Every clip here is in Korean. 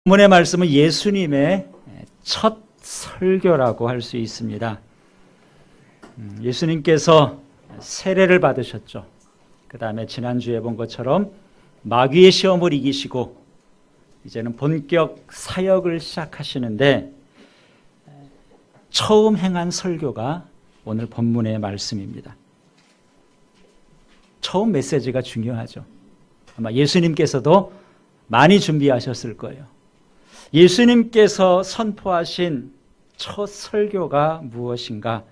본문의 말씀은 예수님의 첫 설교라고 할 수 있습니다. 예수님께서 세례를 받으셨죠. 그 다음에 지난주에 본 것처럼 마귀의 시험을 이기시고 이제는 본격 사역을 시작하시는데 처음 행한 설교가 오늘 본문의 말씀입니다. 처음 메시지가 중요하죠. 아마 예수님께서도 많이 준비하셨을 거예요. 예수님께서 선포하신 첫 설교가 무엇인가?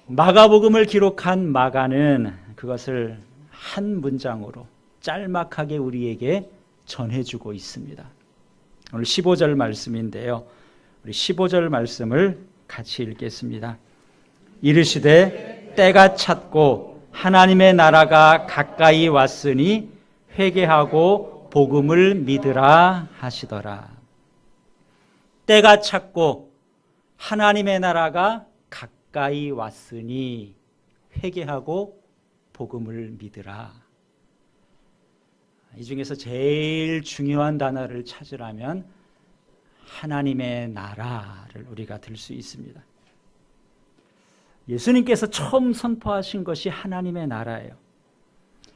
마가복음을 기록한 마가는 그것을 한 문장으로 짤막하게 우리에게 전해주고 있습니다. 오늘 15절 말씀인데요. 우리 15절 말씀을 같이 읽겠습니다. 이르시되 때가 찼고 하나님의 나라가 가까이 왔으니 회개하고 복음을 믿으라 하시더라. 때가 찼고 하나님의 나라가 가까이 왔으니 회개하고 복음을 믿으라. 이 중에서 제일 중요한 단어를 찾으라면 하나님의 나라를 우리가 들 수 있습니다. 예수님께서 처음 선포하신 것이 하나님의 나라예요.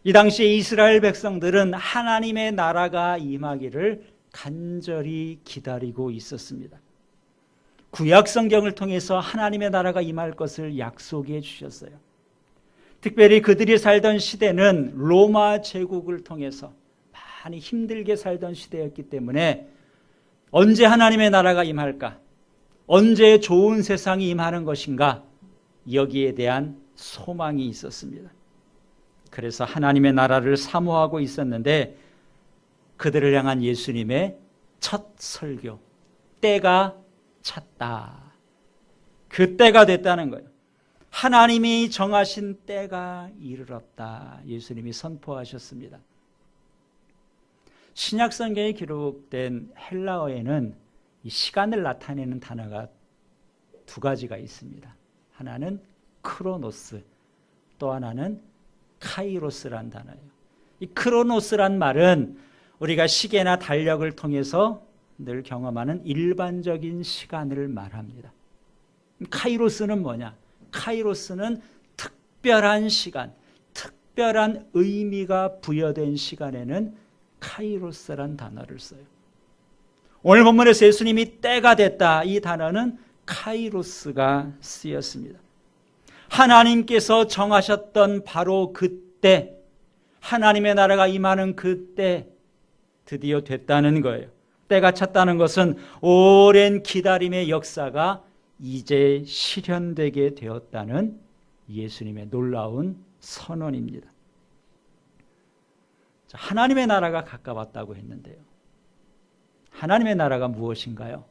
이 당시에 이스라엘 백성들은 하나님의 나라가 임하기를 간절히 기다리고 있었습니다. 구약 성경을 통해서 하나님의 나라가 임할 것을 약속해 주셨어요. 특별히 그들이 살던 시대는 로마 제국을 통해서 많이 힘들게 살던 시대였기 때문에 언제 하나님의 나라가 임할까? 언제 좋은 세상이 임하는 것인가? 여기에 대한 소망이 있었습니다. 그래서 하나님의 나라를 사모하고 있었는데 그들을 향한 예수님의 첫 설교, 때가 찼다. 그 때가 됐다는 거예요. 하나님이 정하신 때가 이르렀다. 예수님이 선포하셨습니다. 신약 성경에 기록된 헬라어에는 이 시간을 나타내는 단어가 두 가지가 있습니다. 하나는 크로노스, 또 하나는 카이로스란 단어예요. 이 크로노스란 말은 우리가 시계나 달력을 통해서 늘 경험하는 일반적인 시간을 말합니다. 카이로스는 뭐냐? 카이로스는 특별한 시간, 특별한 의미가 부여된 시간에는 카이로스란 단어를 써요. 오늘 본문에서 예수님이 때가 됐다, 이 단어는 카이로스가 쓰였습니다. 하나님께서 정하셨던 바로 그때, 하나님의 나라가 임하는 그때 드디어 됐다는 거예요. 때가 찼다는 것은 오랜 기다림의 역사가 이제 실현되게 되었다는 예수님의 놀라운 선언입니다. 하나님의 나라가 가까웠다고 했는데요. 하나님의 나라가 무엇인가요?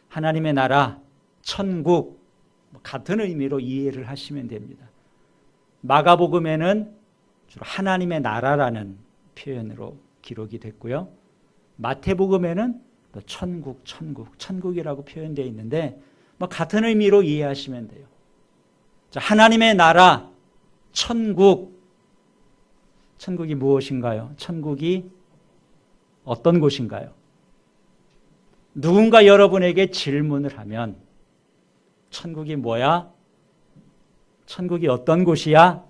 하나님의 나라, 천국, 같은 의미로 이해를 하시면 됩니다. 마가복음에는 주로 하나님의 나라라는 표현으로 기록이 됐고요. 마태복음에는 또 천국이라고 표현되어 있는데 같은 의미로 이해하시면 돼요. 자, 하나님의 나라, 천국이 무엇인가요? 천국이 어떤 곳인가요? 누군가 여러분에게 질문을 하면 천국이 뭐야? 천국이 어떤 곳이야?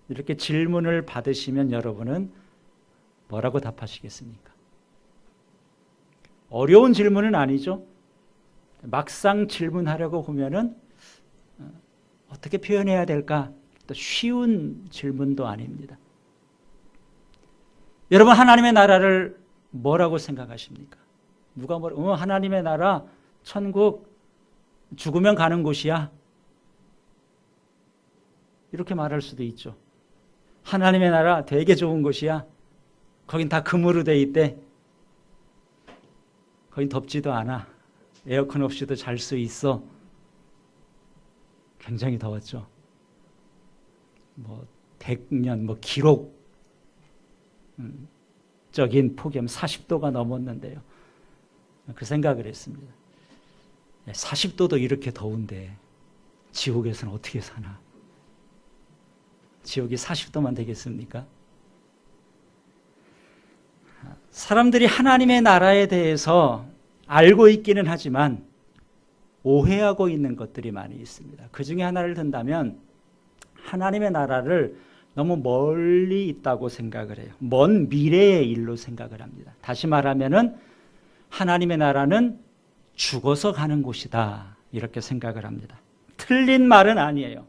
이렇게 질문을 받으시면 여러분은 뭐라고 답하시겠습니까? 어려운 질문은 아니죠. 막상 질문하려고 보면은 어떻게 표현해야 될까? 또 쉬운 질문도 아닙니다. 여러분, 하나님의 나라를 뭐라고 생각하십니까? 누가 하나님의 나라, 천국, 죽으면 가는 곳이야? 이렇게 말할 수도 있죠. 하나님의 나라 되게 좋은 곳이야. 거긴 다 금으로 돼 있대. 거긴 덥지도 않아. 에어컨 없이도 잘 수 있어. 굉장히 더웠죠. 100년 기록적인 폭염 40도가 넘었는데요. 그 생각을 했습니다. 40도도 이렇게 더운데 지옥에서는 어떻게 사나? 지옥이 40도만 되겠습니까? 사람들이 하나님의 나라에 대해서 알고 있기는 하지만 오해하고 있는 것들이 많이 있습니다. 그 중에 하나를 든다면 하나님의 나라를 너무 멀리 있다고 생각을 해요. 먼 미래의 일로 생각을 합니다. 다시 말하면은 하나님의 나라는 죽어서 가는 곳이다, 이렇게 생각을 합니다. 틀린 말은 아니에요.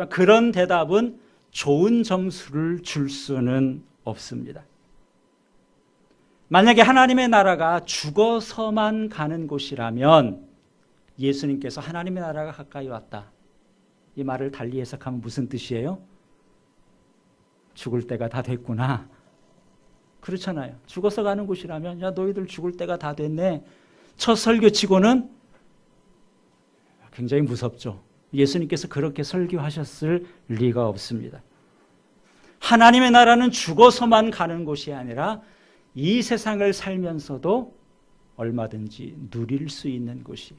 그런 대답은 좋은 점수를 줄 수는 없습니다. 만약에 하나님의 나라가 죽어서만 가는 곳이라면 예수님께서 하나님의 나라가 가까이 왔다, 이 말을 달리 해석하면 무슨 뜻이에요? 죽을 때가 다 됐구나, 그렇잖아요. 죽어서 가는 곳이라면 야, 너희들 죽을 때가 다 됐네, 첫 설교치고는 굉장히 무섭죠. 예수님께서 그렇게 설교하셨을 리가 없습니다. 하나님의 나라는 죽어서만 가는 곳이 아니라 이 세상을 살면서도 얼마든지 누릴 수 있는 곳이.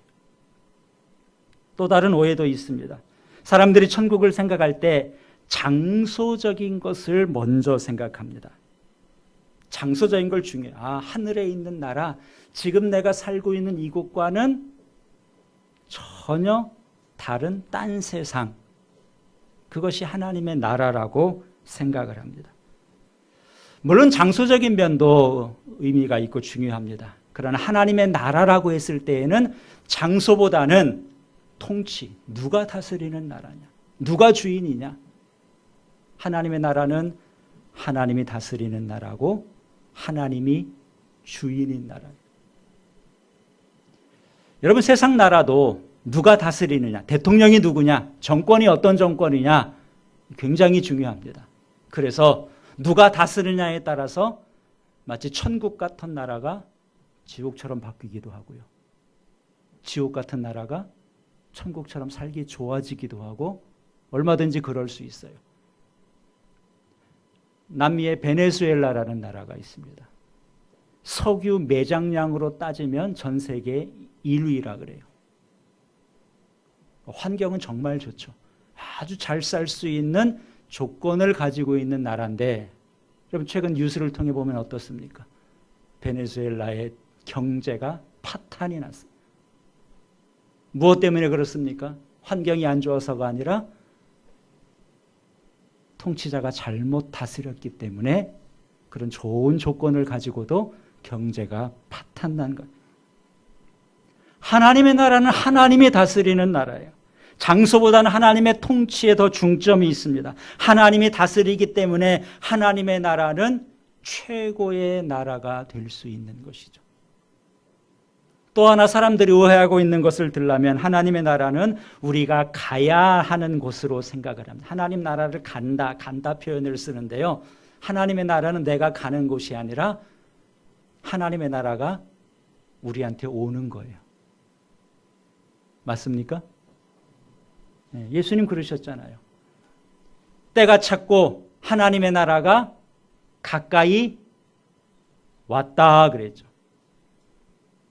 또 다른 오해도 있습니다. 사람들이 천국을 생각할 때 장소적인 것을 먼저 생각합니다. 장소적인 걸 중요해요. 하늘에 있는 나라, 지금 내가 살고 있는 이곳과는 전혀 다른 딴 세상, 그것이 하나님의 나라라고 생각을 합니다. 물론 장소적인 면도 의미가 있고 중요합니다. 그러나 하나님의 나라라고 했을 때에는 장소보다는 통치, 누가 다스리는 나라냐, 누가 주인이냐. 하나님의 나라는 하나님이 다스리는 나라고 하나님이 주인인 나라예요. 여러분, 세상 나라도 누가 다스리느냐, 대통령이 누구냐, 정권이 어떤 정권이냐 굉장히 중요합니다. 그래서 누가 다스리냐에 따라서 마치 천국 같은 나라가 지옥처럼 바뀌기도 하고요, 지옥 같은 나라가 천국처럼 살기 좋아지기도 하고 얼마든지 그럴 수 있어요. 남미의 베네수엘라라는 나라가 있습니다. 석유 매장량으로 따지면 전 세계 1위라 그래요. 환경은 정말 좋죠. 아주 잘 살 수 있는 조건을 가지고 있는 나라인데, 여러분 최근 뉴스를 통해 보면 어떻습니까? 베네수엘라의 경제가 파탄이 났어요. 무엇 때문에 그렇습니까? 환경이 안 좋아서가 아니라 통치자가 잘못 다스렸기 때문에 그런 좋은 조건을 가지고도 경제가 파탄난 것. 하나님의 나라는 하나님이 다스리는 나라예요. 장소보다는 하나님의 통치에 더 중점이 있습니다. 하나님이 다스리기 때문에 하나님의 나라는 최고의 나라가 될 수 있는 것이죠. 또 하나 사람들이 오해하고 있는 것을 들라면 하나님의 나라는 우리가 가야 하는 곳으로 생각을 합니다. 하나님 나라를 간다 표현을 쓰는데요, 하나님의 나라는 내가 가는 곳이 아니라 하나님의 나라가 우리한테 오는 거예요. 맞습니까? 네, 예수님 그러셨잖아요. 때가 찼고 하나님의 나라가 가까이 왔다 그랬죠.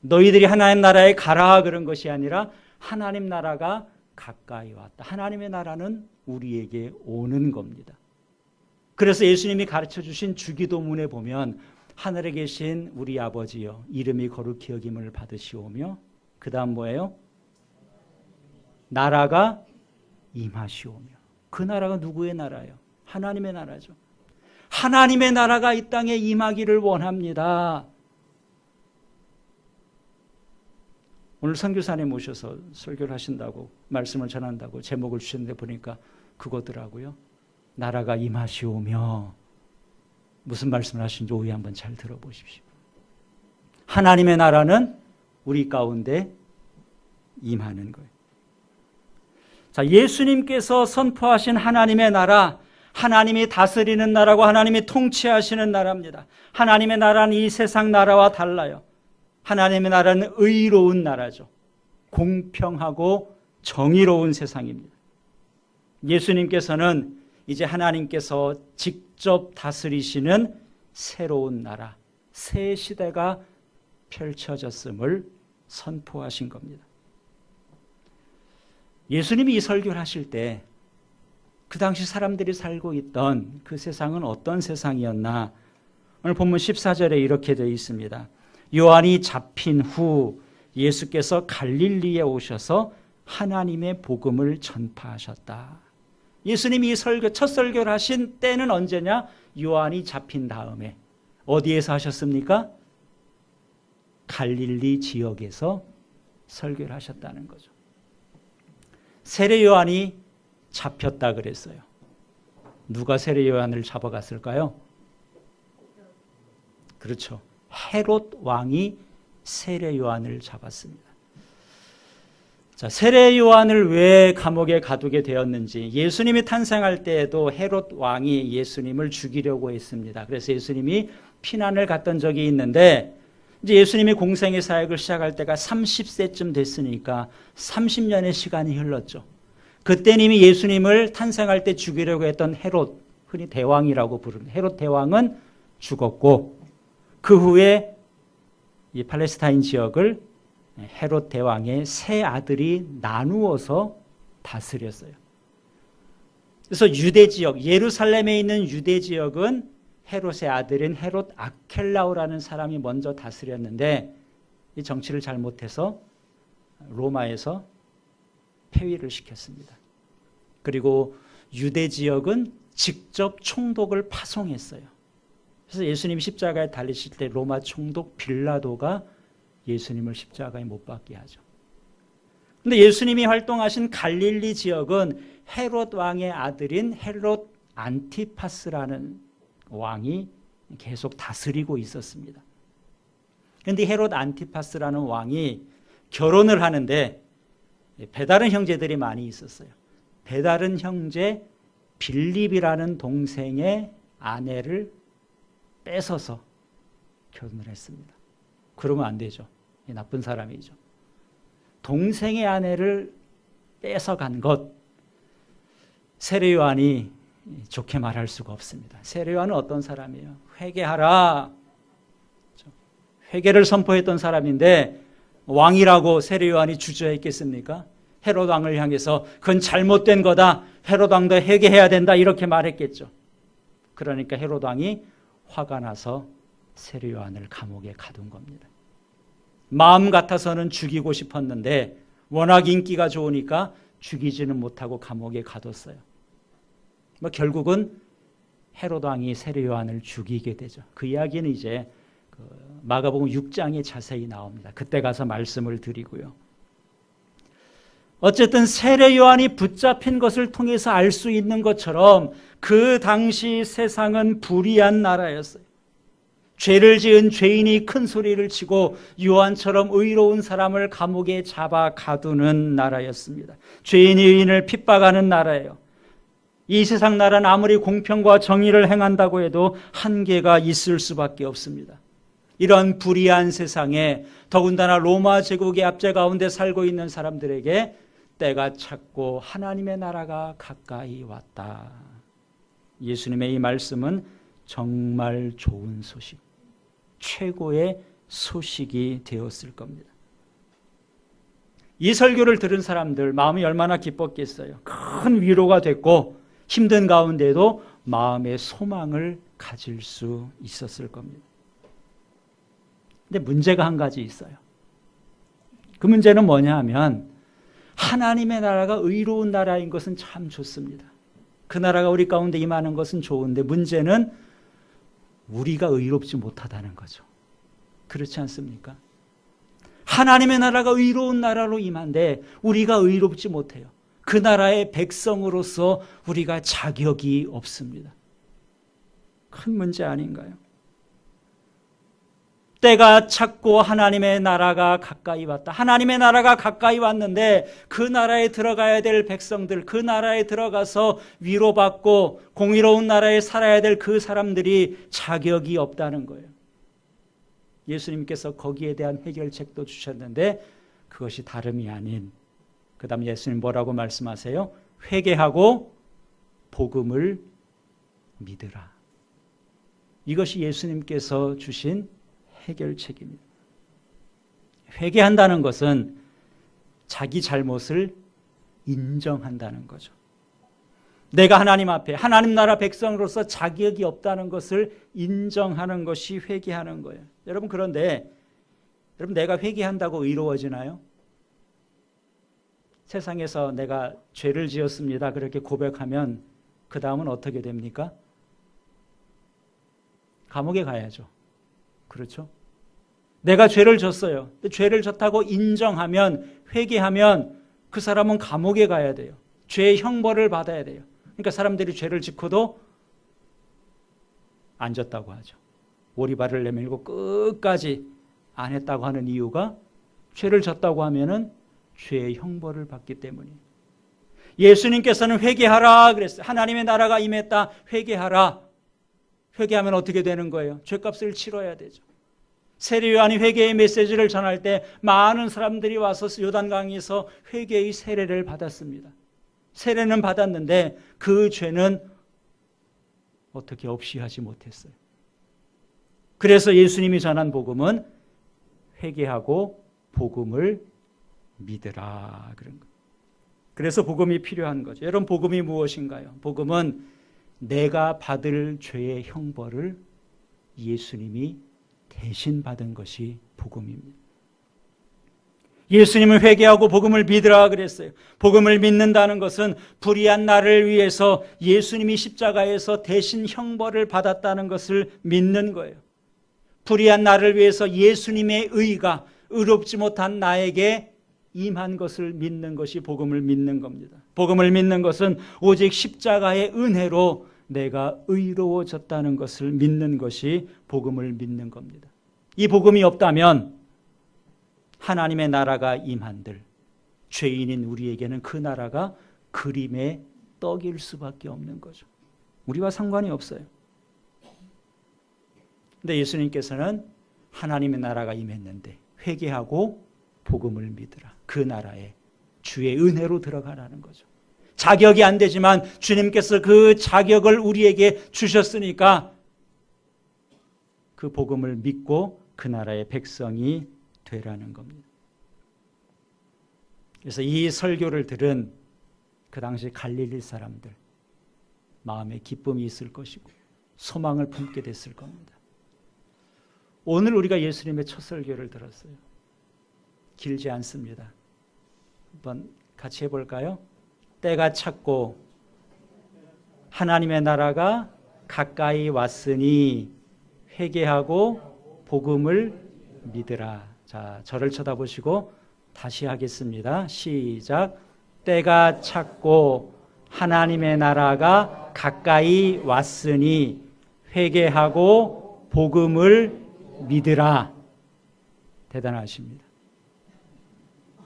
너희들이 하나님 나라에 가라 그런 것이 아니라 하나님 나라가 가까이 왔다. 하나님의 나라는 우리에게 오는 겁니다. 그래서 예수님이 가르쳐 주신 주기도문에 보면 하늘에 계신 우리 아버지여 이름이 거룩히 여김을 받으시오며, 그 다음 뭐예요? 나라가 임하시오며. 그 나라가 누구의 나라예요? 하나님의 나라죠. 하나님의 나라가 이 땅에 임하기를 원합니다. 오늘 선교사님 모셔서 설교를 하신다고, 말씀을 전한다고 제목을 주셨는데 보니까 그거더라고요. 나라가 임하시오며. 무슨 말씀을 하시는지 오해 한번 잘 들어보십시오. 하나님의 나라는 우리 가운데 임하는 거예요. 자, 예수님께서 선포하신 하나님의 나라, 하나님이 다스리는 나라고 하나님이 통치하시는 나라입니다. 하나님의 나라는 이 세상 나라와 달라요. 하나님의 나라는 의로운 나라죠. 공평하고 정의로운 세상입니다. 예수님께서는 이제 하나님께서 직접 다스리시는 새로운 나라, 새 시대가 펼쳐졌음을 선포하신 겁니다. 예수님이 이 설교를 하실 때 그 당시 사람들이 살고 있던 그 세상은 어떤 세상이었나, 오늘 본문 14절에 이렇게 되어 있습니다. 요한이 잡힌 후 예수께서 갈릴리에 오셔서 하나님의 복음을 전파하셨다. 예수님이 첫 설교를 하신 때는 언제냐? 요한이 잡힌 다음에. 어디에서 하셨습니까? 갈릴리 지역에서 설교를 하셨다는 거죠. 세례 요한이 잡혔다 그랬어요. 누가 세례 요한을 잡아갔을까요? 그렇죠. 헤롯 왕이 세례 요한을 잡았습니다. 자, 세례 요한을 왜 감옥에 가두게 되었는지, 예수님이 탄생할 때에도 헤롯 왕이 예수님을 죽이려고 했습니다. 그래서 예수님이 피난을 갔던 적이 있는데, 이제 예수님이 공생의 사역을 시작할 때가 30세쯤 됐으니까 30년의 시간이 흘렀죠. 그때는 이미 예수님을 탄생할 때 죽이려고 했던 헤롯, 흔히 대왕이라고 부르는 헤롯 대왕은 죽었고, 그 후에 이 팔레스타인 지역을 헤롯 대왕의 세 아들이 나누어서 다스렸어요. 그래서 유대 지역, 예루살렘에 있는 유대 지역은 헤롯의 아들인 헤롯 아켈라오라는 사람이 먼저 다스렸는데, 이 정치를 잘못해서 로마에서 폐위를 시켰습니다. 그리고 유대 지역은 직접 총독을 파송했어요. 그래서 예수님 십자가에 달리실 때 로마 총독 빌라도가 예수님을 십자가에 못 박게 하죠. 그런데 예수님이 활동하신 갈릴리 지역은 헤롯 왕의 아들인 헤롯 안티파스라는 왕이 계속 다스리고 있었습니다. 그런데 헤롯 안티파스라는 왕이 결혼을 하는데 배다른 형제들이 많이 있었어요. 배다른 형제 빌립이라는 동생의 아내를 뺏어서 결혼을 했습니다. 그러면 안 되죠. 나쁜 사람이죠. 동생의 아내를 뺏어간 것, 세례 요한이 좋게 말할 수가 없습니다. 세례 요한은 어떤 사람이에요? 회개하라. 회개를 선포했던 사람인데 왕이라고 세례 요한이 주저했겠습니까? 헤롯 왕을 향해서 그건 잘못된 거다. 헤롯 왕도 회개해야 된다. 이렇게 말했겠죠. 그러니까 헤롯 왕이 화가 나서 세례 요한을 감옥에 가둔 겁니다. 마음 같아서는 죽이고 싶었는데 워낙 인기가 좋으니까 죽이지는 못하고 감옥에 가뒀어요. 결국은 헤롯 왕이 세례 요한을 죽이게 되죠. 그 이야기는 이제 마가복음 6장에 자세히 나옵니다. 그때 가서 말씀을 드리고요. 어쨌든 세례 요한이 붙잡힌 것을 통해서 알 수 있는 것처럼 그 당시 세상은 불의한 나라였어요. 죄를 지은 죄인이 큰 소리를 치고 요한처럼 의로운 사람을 감옥에 잡아 가두는 나라였습니다. 죄인이 의인을 핍박하는 나라예요. 이 세상 나라는 아무리 공평과 정의를 행한다고 해도 한계가 있을 수밖에 없습니다. 이런 불의한 세상에 더군다나 로마 제국의 압제 가운데 살고 있는 사람들에게 때가 찼고 하나님의 나라가 가까이 왔다. 예수님의 이 말씀은 정말 좋은 소식, 최고의 소식이 되었을 겁니다. 이 설교를 들은 사람들 마음이 얼마나 기뻤겠어요. 큰 위로가 됐고 힘든 가운데도 마음의 소망을 가질 수 있었을 겁니다. 근데 문제가 한 가지 있어요. 그 문제는 뭐냐 하면 하나님의 나라가 의로운 나라인 것은 참 좋습니다. 그 나라가 우리 가운데 임하는 것은 좋은데 문제는 우리가 의롭지 못하다는 거죠. 그렇지 않습니까? 하나님의 나라가 의로운 나라로 임한데 우리가 의롭지 못해요. 그 나라의 백성으로서 우리가 자격이 없습니다. 큰 문제 아닌가요? 때가 찼고 하나님의 나라가 가까이 왔다. 하나님의 나라가 가까이 왔는데 그 나라에 들어가야 될 백성들, 그 나라에 들어가서 위로받고 공의로운 나라에 살아야 될 그 사람들이 자격이 없다는 거예요. 예수님께서 거기에 대한 해결책도 주셨는데 그것이 다름이 아닌, 그 다음 예수님 뭐라고 말씀하세요? 회개하고 복음을 믿으라. 이것이 예수님께서 주신 해결책입니다. 회개한다는 것은 자기 잘못을 인정한다는 거죠. 내가 하나님 앞에 하나님 나라 백성으로서 자격이 없다는 것을 인정하는 것이 회개하는 거예요. 여러분, 그런데 여러분, 내가 회개한다고 의로워지나요? 세상에서 내가 죄를 지었습니다 그렇게 고백하면 그 다음은 어떻게 됩니까? 감옥에 가야죠. 그렇죠? 내가 죄를 졌어요. 죄를 졌다고 인정하면, 회개하면 그 사람은 감옥에 가야 돼요. 죄의 형벌을 받아야 돼요. 그러니까 사람들이 죄를 짓고도 안 졌다고 하죠. 오리발을 내밀고 끝까지 안 했다고 하는 이유가 죄를 졌다고 하면은 죄의 형벌을 받기 때문이에요. 예수님께서는 회개하라 그랬어요. 하나님의 나라가 임했다. 회개하라. 회개하면 어떻게 되는 거예요? 죄값을 치러야 되죠. 세례 요한이 회개의 메시지를 전할 때 많은 사람들이 와서 요단강에서 회개의 세례를 받았습니다. 세례는 받았는데 그 죄는 어떻게 없이 하지 못했어요. 그래서 예수님이 전한 복음은 회개하고 복음을 믿으라 그런 거예요. 그래서 복음이 필요한 거죠. 여러분, 복음이 무엇인가요? 복음은 내가 받을 죄의 형벌을 예수님이 대신 받은 것이 복음입니다. 예수님을 회개하고 복음을 믿으라 그랬어요. 복음을 믿는다는 것은 불의한 나를 위해서 예수님이 십자가에서 대신 형벌을 받았다는 것을 믿는 거예요. 불의한 나를 위해서 예수님의 의가 의롭지 못한 나에게 임한 것을 믿는 것이 복음을 믿는 겁니다. 복음을 믿는 것은 오직 십자가의 은혜로 내가 의로워졌다는 것을 믿는 것이 복음을 믿는 겁니다. 이 복음이 없다면 하나님의 나라가 임한들 죄인인 우리에게는 그 나라가 그림의 떡일 수밖에 없는 거죠. 우리와 상관이 없어요. 근데 예수님께서는 하나님의 나라가 임했는데 회개하고 복음을 믿으라. 그 나라에 주의 은혜로 들어가라는 거죠. 자격이 안 되지만 주님께서 그 자격을 우리에게 주셨으니까 그 복음을 믿고 그 나라의 백성이 되라는 겁니다. 그래서 이 설교를 들은 그 당시 갈릴리 사람들 마음에 기쁨이 있을 것이고 소망을 품게 됐을 겁니다. 오늘 우리가 예수님의 첫 설교를 들었어요. 길지 않습니다. 한번 같이 해볼까요? 때가 찼고 하나님의 나라가 가까이 왔으니 회개하고 복음을 믿으라. 자, 저를 쳐다보시고 다시 하겠습니다. 시작. 때가 찼고 하나님의 나라가 가까이 왔으니 회개하고 복음을 믿으라. 대단하십니다.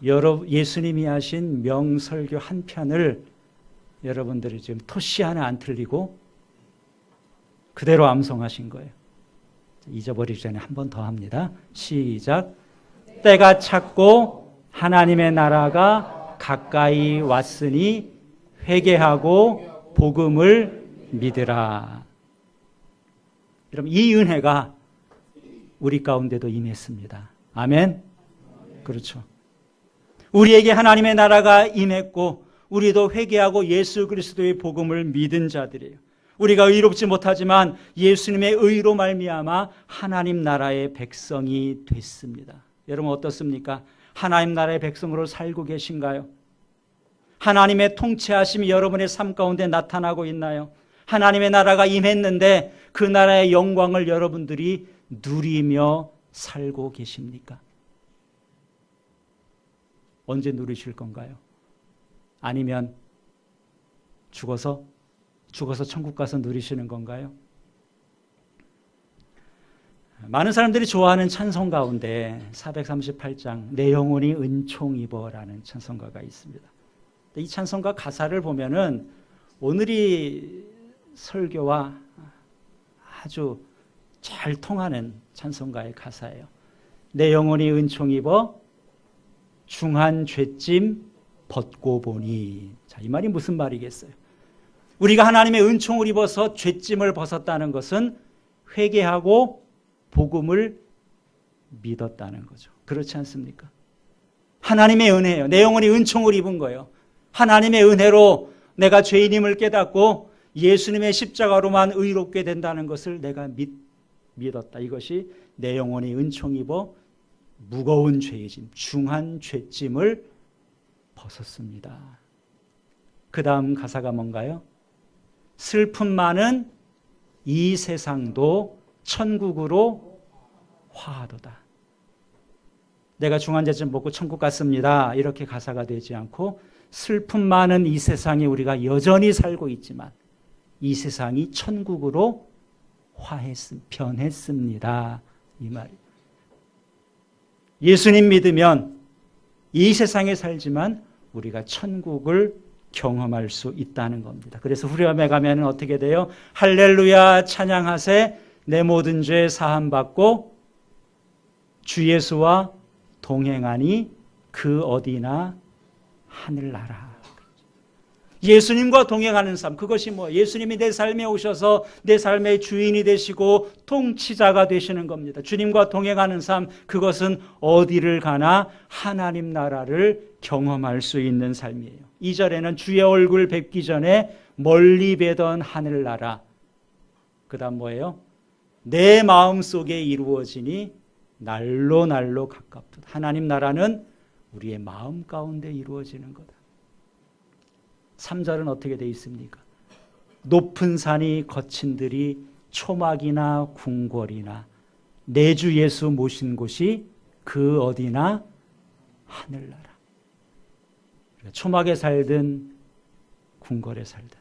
예수님이 하신 명설교 한 편을 여러분들이 지금 토시 하나 안 틀리고 그대로 암송하신 거예요. 잊어버리기 전에 한 번 더 합니다. 시작. 때가 찼고 하나님의 나라가 가까이 왔으니 회개하고 복음을 믿으라. 여러분, 이 은혜가 우리 가운데도 임했습니다. 아멘. 그렇죠. 우리에게 하나님의 나라가 임했고 우리도 회개하고 예수 그리스도의 복음을 믿은 자들이에요. 우리가 의롭지 못하지만 예수님의 의로 말미암아 하나님 나라의 백성이 됐습니다. 여러분, 어떻습니까? 하나님 나라의 백성으로 살고 계신가요? 하나님의 통치하심이 여러분의 삶 가운데 나타나고 있나요? 하나님의 나라가 임했는데 그 나라의 영광을 여러분들이 누리며 살고 계십니까? 언제 누리실 건가요? 아니면 죽어서 천국 가서 누리시는 건가요? 많은 사람들이 좋아하는 찬송 가운데 438장 내 영혼이 은총 입어라는 찬송가가 있습니다. 이 찬송가 가사를 보면은 오늘이 설교와 아주 잘 통하는 찬송가의 가사예요. 내 영혼이 은총 입어 중한 죄짐 벗고 보니. 자, 이 말이 무슨 말이겠어요? 우리가 하나님의 은총을 입어서 죄짐을 벗었다는 것은 회개하고 복음을 믿었다는 거죠. 그렇지 않습니까? 하나님의 은혜예요. 내 영혼이 은총을 입은 거예요. 하나님의 은혜로 내가 죄인임을 깨닫고 예수님의 십자가로만 의롭게 된다는 것을 내가 믿었다. 이것이 내 영혼이 은총 입어 무거운 죄짐, 중한 죄짐을 벗었습니다. 그 다음 가사가 뭔가요? 슬픔 많은 이 세상도 천국으로 화하도다. 내가 중한 죄짐 벗고 천국 갔습니다. 이렇게 가사가 되지 않고 슬픔 많은 이 세상에 우리가 여전히 살고 있지만 이 세상이 천국으로 변했습니다. 이 말이에요. 예수님 믿으면 이 세상에 살지만 우리가 천국을 경험할 수 있다는 겁니다. 그래서 후렴에 가면 어떻게 돼요? 할렐루야 찬양하세 내 모든 죄 사함 받고 주 예수와 동행하니 그 어디나 하늘나라. 예수님과 동행하는 삶, 그것이 뭐 예수님이 내 삶에 오셔서 내 삶의 주인이 되시고 통치자가 되시는 겁니다. 주님과 동행하는 삶, 그것은 어디를 가나 하나님 나라를 경험할 수 있는 삶이에요. 2절에는 주의 얼굴 뵙기 전에 멀리 뵈던 하늘나라. 그 다음 뭐예요? 내 마음속에 이루어지니 날로 날로 가깝다. 하나님 나라는 우리의 마음 가운데 이루어지는 거다. 3절은 어떻게 되어 있습니까? 높은 산이 거친들이 초막이나 궁궐이나 내 주 예수 모신 곳이 그 어디나 하늘나라. 초막에 살든 궁궐에 살든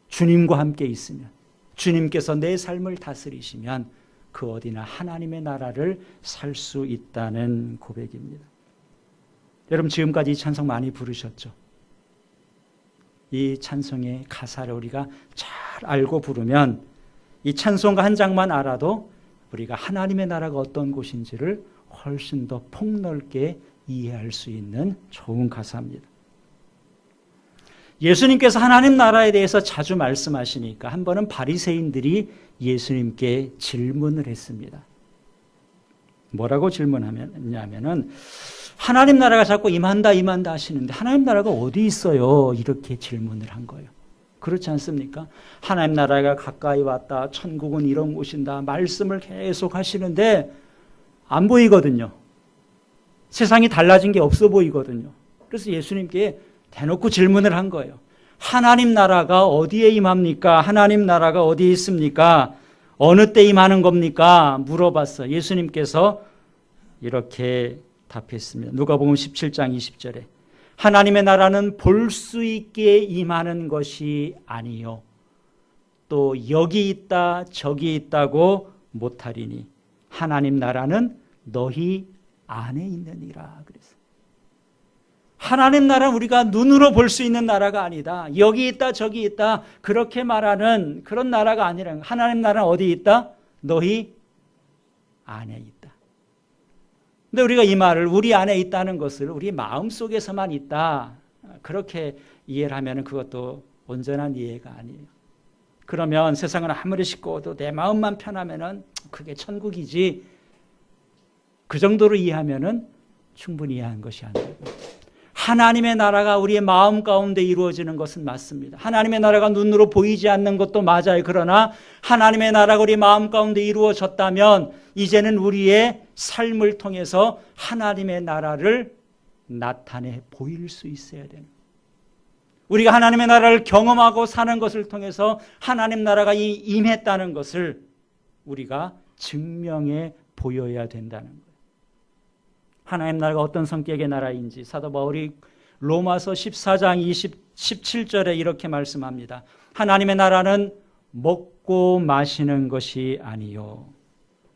주님과 함께 있으면, 주님께서 내 삶을 다스리시면 그 어디나 하나님의 나라를 살 수 있다는 고백입니다. 여러분 지금까지 이 찬송 많이 부르셨죠? 이 찬송의 가사를 우리가 잘 알고 부르면 이 찬송가 한 장만 알아도 우리가 하나님의 나라가 어떤 곳인지를 훨씬 더 폭넓게 이해할 수 있는 좋은 가사입니다. 예수님께서 하나님 나라에 대해서 자주 말씀하시니까 한 번은 바리새인들이 예수님께 질문을 했습니다. 뭐라고 질문하냐면은 하나님 나라가 자꾸 임한다 하시는데 하나님 나라가 어디 있어요? 이렇게 질문을 한 거예요. 그렇지 않습니까? 하나님 나라가 가까이 왔다. 천국은 이런 곳이다. 말씀을 계속 하시는데 안 보이거든요. 세상이 달라진 게 없어 보이거든요. 그래서 예수님께 대놓고 질문을 한 거예요. 하나님 나라가 어디에 임합니까? 하나님 나라가 어디에 있습니까? 어느 때 임하는 겁니까? 물어봤어요. 예수님께서 이렇게 답했습니다. 누가복음 17장 20절에 하나님의 나라는 볼 수 있게 임하는 것이 아니요 또 여기 있다 저기 있다고 못하리니 하나님 나라는 너희 안에 있느니라. 그래서 하나님 나라는 우리가 눈으로 볼 수 있는 나라가 아니다. 여기 있다 저기 있다 그렇게 말하는 그런 나라가 아니라 하나님 나라는 어디 있다? 너희 안에 있다. 근데 우리가 이 말을 우리 안에 있다는 것을 우리 마음속에서만 있다 그렇게 이해를 하면 그것도 온전한 이해가 아니에요. 그러면 세상을 아무리 싣고도 내 마음만 편하면 그게 천국이지 그 정도로 이해하면 충분히 이해한 것이 아니고 하나님의 나라가 우리의 마음 가운데 이루어지는 것은 맞습니다. 하나님의 나라가 눈으로 보이지 않는 것도 맞아요. 그러나 하나님의 나라가 우리 마음 가운데 이루어졌다면 이제는 우리의 삶을 통해서 하나님의 나라를 나타내 보일 수 있어야 되는 거예요. 우리가 하나님의 나라를 경험하고 사는 것을 통해서 하나님 나라가 임했다는 것을 우리가 증명해 보여야 된다는 거예요. 하나님 나라가 어떤 성격의 나라인지 사도 바울이 로마서 14장 17절에 이렇게 말씀합니다. 하나님의 나라는 먹고 마시는 것이 아니요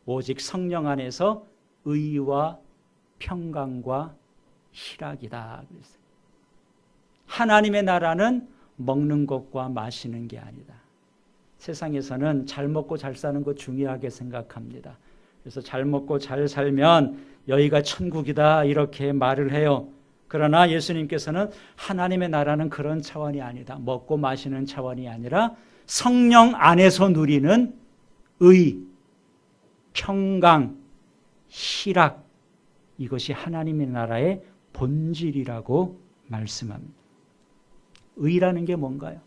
오직 성령 안에서 의와 평강과 희락이다. 하나님의 나라는 먹는 것과 마시는 게 아니다. 세상에서는 잘 먹고 잘 사는 것 중요하게 생각합니다. 그래서 잘 먹고 잘 살면 여기가 천국이다 이렇게 말을 해요. 그러나 예수님께서는 하나님의 나라는 그런 차원이 아니다. 먹고 마시는 차원이 아니라 성령 안에서 누리는 의, 평강, 희락 이것이 하나님의 나라의 본질이라고 말씀합니다. 의라는 게 뭔가요?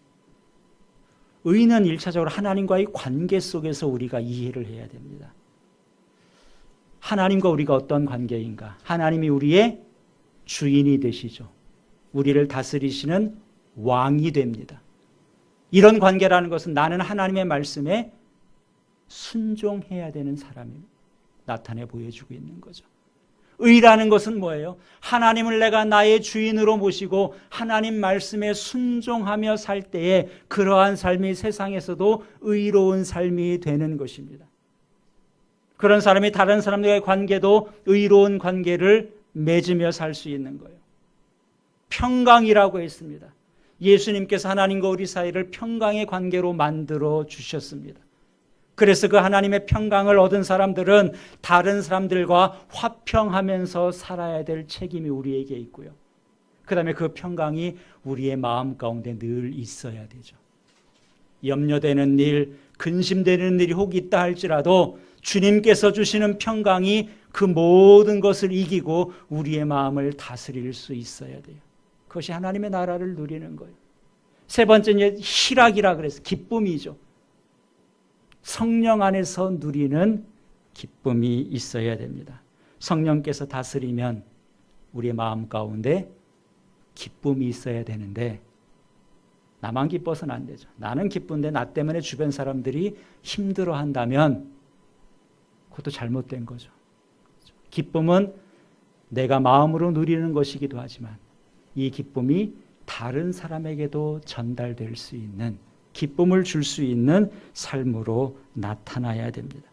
의는 1차적으로 하나님과의 관계 속에서 우리가 이해를 해야 됩니다. 하나님과 우리가 어떤 관계인가? 하나님이 우리의 주인이 되시죠. 우리를 다스리시는 왕이 됩니다. 이런 관계라는 것은 나는 하나님의 말씀에 순종해야 되는 사람이 나타내 보여주고 있는 거죠. 의라는 것은 뭐예요? 하나님을 내가 나의 주인으로 모시고 하나님 말씀에 순종하며 살 때에 그러한 삶이 세상에서도 의로운 삶이 되는 것입니다. 그런 사람이 다른 사람들과의 관계도 의로운 관계를 맺으며 살 수 있는 거예요. 평강이라고 했습니다. 예수님께서 하나님과 우리 사이를 평강의 관계로 만들어 주셨습니다. 그래서 그 하나님의 평강을 얻은 사람들은 다른 사람들과 화평하면서 살아야 될 책임이 우리에게 있고요. 그 다음에 그 평강이 우리의 마음 가운데 늘 있어야 되죠. 염려되는 일, 근심되는 일이 혹 있다 할지라도 주님께서 주시는 평강이 그 모든 것을 이기고 우리의 마음을 다스릴 수 있어야 돼요. 그것이 하나님의 나라를 누리는 거예요. 세 번째는 희락이라 그래서 기쁨이죠. 성령 안에서 누리는 기쁨이 있어야 됩니다. 성령께서 다스리면 우리의 마음 가운데 기쁨이 있어야 되는데 나만 기뻐서는 안 되죠. 나는 기쁜데 나 때문에 주변 사람들이 힘들어한다면 그것도 잘못된 거죠. 기쁨은 내가 마음으로 누리는 것이기도 하지만 이 기쁨이 다른 사람에게도 전달될 수 있는 기쁨을 줄 수 있는 삶으로 나타나야 됩니다.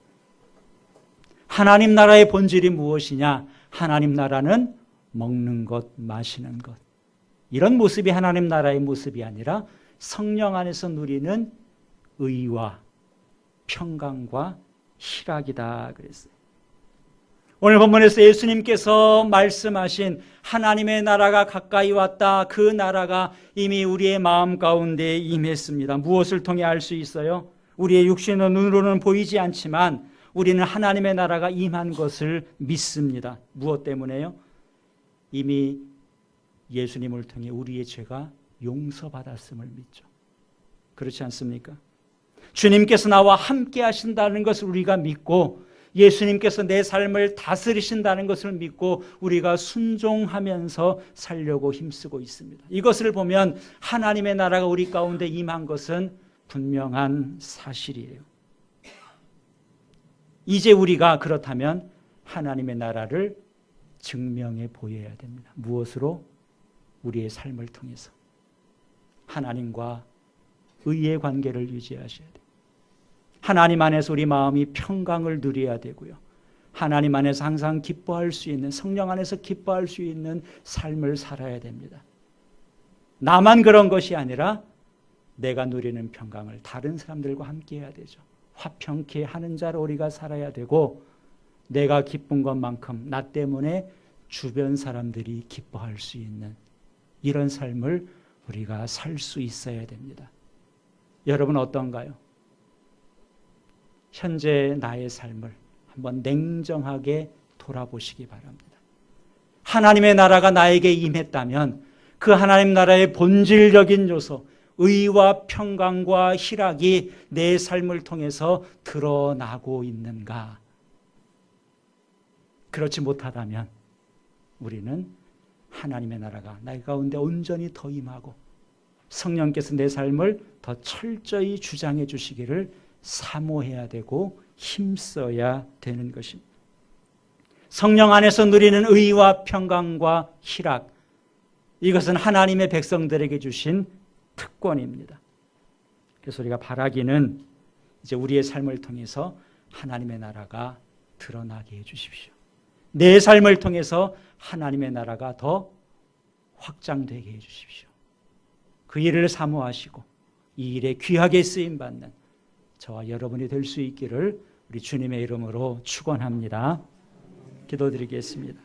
하나님 나라의 본질이 무엇이냐? 하나님 나라는 먹는 것, 마시는 것. 이런 모습이 하나님 나라의 모습이 아니라 성령 안에서 누리는 의와 평강과 희락이다 그랬어요. 오늘 본문에서 예수님께서 말씀하신 하나님의 나라가 가까이 왔다. 그 나라가 이미 우리의 마음 가운데 임했습니다. 무엇을 통해 알 수 있어요? 우리의 육신의 눈으로는 보이지 않지만 우리는 하나님의 나라가 임한 것을 믿습니다. 무엇 때문에요? 이미 예수님을 통해 우리의 죄가 용서받았음을 믿죠. 그렇지 않습니까? 주님께서 나와 함께 하신다는 것을 우리가 믿고 예수님께서 내 삶을 다스리신다는 것을 믿고 우리가 순종하면서 살려고 힘쓰고 있습니다. 이것을 보면 하나님의 나라가 우리 가운데 임한 것은 분명한 사실이에요. 이제 우리가 그렇다면 하나님의 나라를 증명해 보여야 됩니다. 무엇으로? 우리의 삶을 통해서. 하나님과 의의 관계를 유지하셔야 돼요. 하나님 안에서 우리 마음이 평강을 누려야 되고요. 하나님 안에서 항상 기뻐할 수 있는, 성령 안에서 기뻐할 수 있는 삶을 살아야 됩니다. 나만 그런 것이 아니라 내가 누리는 평강을 다른 사람들과 함께 해야 되죠. 화평케 하는 자로 우리가 살아야 되고 내가 기쁜 것만큼 나 때문에 주변 사람들이 기뻐할 수 있는 이런 삶을 우리가 살 수 있어야 됩니다. 여러분 어떤가요? 현재 나의 삶을 한번 냉정하게 돌아보시기 바랍니다. 하나님의 나라가 나에게 임했다면 그 하나님 나라의 본질적인 요소, 의와 평강과 희락이 내 삶을 통해서 드러나고 있는가? 그렇지 못하다면 우리는 하나님의 나라가 나의 가운데 온전히 더 임하고 성령께서 내 삶을 더 철저히 주장해 주시기를 사모해야 되고 힘써야 되는 것입니다. 성령 안에서 누리는 의와 평강과 희락, 이것은 하나님의 백성들에게 주신 특권입니다. 그래서 우리가 바라기는 이제 우리의 삶을 통해서 하나님의 나라가 드러나게 해주십시오. 내 삶을 통해서 하나님의 나라가 더 확장되게 해주십시오. 그 일을 사모하시고 이 일에 귀하게 쓰임받는 저와 여러분이 될 수 있기를 우리 주님의 이름으로 축원합니다. 기도드리겠습니다.